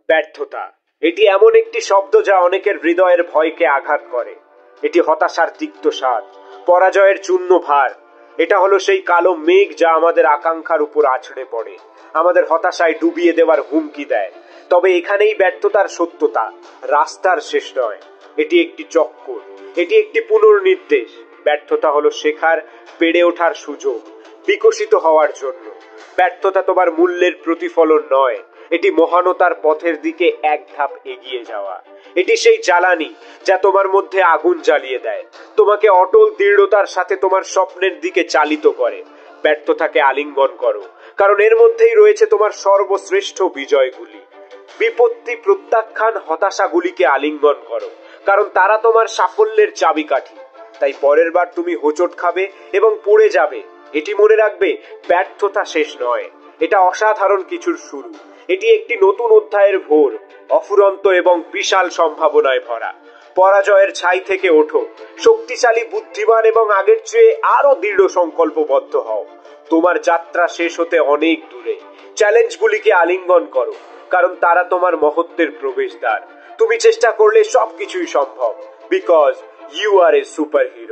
ব্যর্থতা এটি এমন একটি শব্দ যা অনেকের হৃদয়ের ভয়কে আঘাত করে। এটি হতাশার তিক্ত স্বাদ, পরাজয়ের চূর্ণ ভার। এটা হলো সেই কালো মেঘ যা আমাদের আকাঙ্ক্ষার উপর আছড়ে পড়ে, আমাদের হতাশায় ডুবিয়ে দেওয়ার হুমকি দেয়। তবে এখানেই ব্যর্থতার সত্যতা, রাস্তার শেষ নয়, এটি একটি চক্কর, এটি একটি পুনর্নির্দেশ। ব্যর্থতা হলো শেখার, বেড়ে ওঠার সুযোগ, বিকশিত হওয়ার জন্য। ব্যর্থতা তোমার মূল্যের প্রতিফলন নয়, এটি মহানতার পথের দিকে এক ধাপ এগিয়ে যাওয়া। এটি সেই জ্বালানি যা তোমার মধ্যে আগুন জ্বালিয়ে দেয়, তোমাকে অটল দৃঢ়তার সাথে তোমার স্বপ্নের দিকে চালিত করে। ব্যর্থতাকে আলিঙ্গন করো, কারণ এর মধ্যেই রয়েছে তোমার সর্বশ্রেষ্ঠ বিজয়গুলি। বিপত্তি প্রত্যাখ্যান, হতাশাগুলিকে আলিঙ্গন করো, কারণ তারা তোমার সাফল্যের চাবিকাঠি। তাই পরের বার তুমি হোঁচট খাবে এবং পড়ে যাবে, এটি মনে রাখবে, ব্যর্থতা শেষ নয়, এটা অসাধারণ কিছুর শুরু। এটি একটি নতুন অধ্যায়ের ভোর, অফুরন্ত এবং বিশাল সম্ভাবনায় ভরা। পরাজয়ের ছাই থেকে ওঠো, শক্তিশালী, বুদ্ধিমান এবং আগের চেয়ে আরো দৃঢ় সংকল্পবদ্ধ হও। তোমার যাত্রা শেষ হতে অনেক দূরে। চ্যালেঞ্জগুলিকে আলিঙ্গন করো, কারণ তারা তোমার মহত্বের প্রবেশদ্বার। তুমি চেষ্টা করলে সবকিছুই সম্ভব, because you are a super hero.